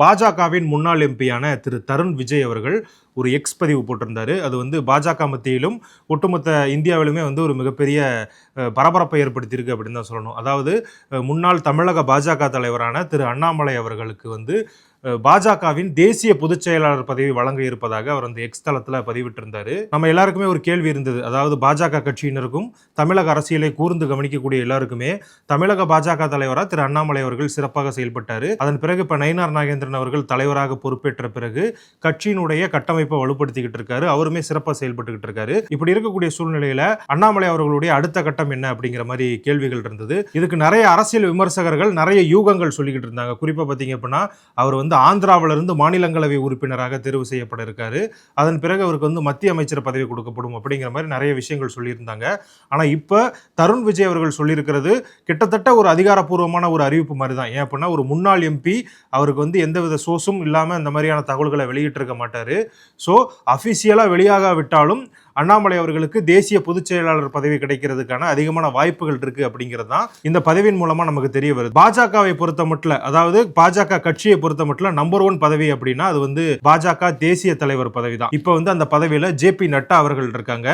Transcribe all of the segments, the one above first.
பாஜகவின் முன்னாள் எம்பியான திரு தருண் விஜய் அவர்கள் ஒரு எக்ஸ் பதிவு போட்டிருந்தாரு. அது வந்து பாஜக மத்தியிலும் ஒட்டுமொத்த இந்தியாவிலுமே வந்து ஒரு மிகப்பெரிய பரபரப்பை ஏற்படுத்தியிருக்கு அப்படின்னு தான் சொல்லணும். அதாவது முன்னாள் தமிழக பாஜக தலைவரான திரு அண்ணாமலை அவர்களுக்கு வந்து பாஜகவின் தேசிய பொதுச் செயலாளர் பதவி வழங்க இருப்பதாக அவர் அந்த எக்ஸ் தளத்தில் பதிவிட்டிருந்தாரு. நம்ம எல்லாருக்குமே ஒரு கேள்வி இருந்தது. அதாவது பாஜக கட்சியினருக்கும் தமிழக அரசியலை கூர்ந்து கவனிக்கக்கூடிய எல்லாருக்குமே தமிழக பாஜக தலைவராக திரு அண்ணாமலை அவர்கள் சிறப்பாக செயல்பட்டாரு. அதன் பிறகு இப்ப நயினார் நாகேந்திரன் அவர்கள் தலைவராக பொறுப்பேற்ற பிறகு கட்சியினுடைய கட்டமைப்பை வலுப்படுத்திக்கிட்டு இருக்காரு. அவருமே சிறப்பாக செயல்பட்டுக்கிட்டு இருக்காரு. இப்படி இருக்கக்கூடிய சூழ்நிலையில அண்ணாமலை அவர்களுடைய அடுத்த கட்டம் என்ன அப்படிங்கிற மாதிரி கேள்விகள் இருந்தது. இதுக்கு நிறைய அரசியல் விமர்சகர்கள் நிறைய யூகங்கள் சொல்லிக்கிட்டு இருந்தாங்க. குறிப்பா பாத்தீங்க அப்படின்னா அவர் வந்து ஆந்திராவிலிருந்து மாநிலங்களவை உறுப்பினராக தேர்வு செய்யப்பட இருக்காரு. அதன் பிறகு அவருக்கு வந்து மத்திய அமைச்சர் பதவி கொடுக்கப்படும் அப்படிங்கிற மாதிரி நிறைய விஷயங்கள் சொல்லியிருந்தாங்க. ஆனா இப்ப தருண் விஜய் அவர்கள் சொல்லியிருக்கிறது கிட்டத்தட்ட ஒரு அதிகாரப்பூர்வமான ஒரு அறிவிப்பு மாதிரி தான். ஏன் அப்படின்னா ஒரு முன்னாள் எம்பி அவருக்கு வந்து எந்தவித சோர்ஸும் இல்லாம இந்த மாதிரியான தகவல்களை வெளியிட்டு இருக்க மாட்டாரு. ஸோ அபிஷியலா வெளியாகாவிட்டாலும் அண்ணாமலை அவர்களுக்கு தேசிய பொதுச் செயலாளர் பதவி கிடைக்கிறதுக்கான அதிகமான வாய்ப்புகள் இருக்கு அப்படிங்கிறது தான் இந்த பதவியின் மூலமா நமக்கு தெரிய வருது. பாஜகவை பொறுத்த மட்டும், அதாவது பாஜக கட்சியை பொறுத்த மட்டும் நம்பர் 1 பதவி அப்படின்னா அது வந்து பாஜக தேசிய தலைவர் பதவி தான். இப்ப வந்து அந்த பதவியில ஜே.பி. நட்டா அவர்கள் இருக்காங்க.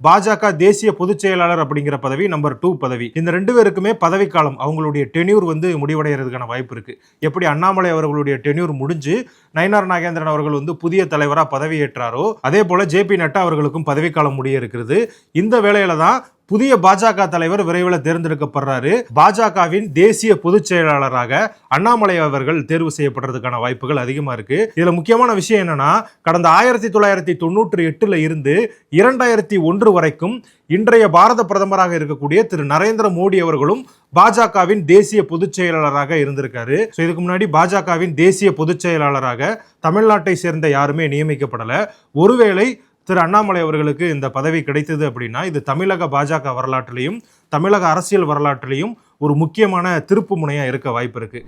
பாஜக தேசிய பொதுச் செயலாளர் அப்படிங்கிற பதவி நம்பர் 2 பதவி. இந்த 2 பேருக்குமே பதவி காலம் அவங்களுடைய டென்யூர் வந்து முடிவடைகிறதுக்கான வாய்ப்பு இருக்கு. எப்படி அண்ணாமலை அவர்களுடைய டென்யூர் முடிஞ்சு நயினார் நாகேந்திரன் அவர்கள் வந்து புதிய தலைவரா பதவி ஏற்றாரோ அதே போல ஜே.பி. நட்டா அவர்களுக்கும் பதவி காலம் முடிய இருக்கிறது. இந்த வேளையில தான் புதிய பாஜக தலைவர் விரைவில் தேர்ந்தெடுக்கப்படுறாரு. பாஜகவின் தேசிய பொதுச் செயலாளராக அண்ணாமலை அவர்கள் தேர்வு செய்யப்படுறதுக்கான வாய்ப்புகள் அதிகமா இருக்கு. இதுல முக்கியமான விஷயம் என்னன்னா கடந்த 1998 இருந்து 2001 வரைக்கும் இன்றைய பாரத பிரதமராக இருக்கக்கூடிய திரு நரேந்திர மோடி அவர்களும் பாஜகவின் தேசிய பொதுச் செயலாளராக இருந்திருக்காரு. இதுக்கு முன்னாடி பாஜகவின் தேசிய பொதுச் செயலாளராக தமிழ்நாட்டை சேர்ந்த யாருமே நியமிக்கப்படல. ஒருவேளை திரு அண்ணாமலை அவர்களுக்கு இந்த பதவி கிடைத்தது அப்படின்னா இது தமிழக பாஜக வரலாற்றிலையும் தமிழக அரசியல் வரலாற்றிலையும் ஒரு முக்கியமான திருப்பு முனையா இருக்க வாய்ப்பு இருக்கு.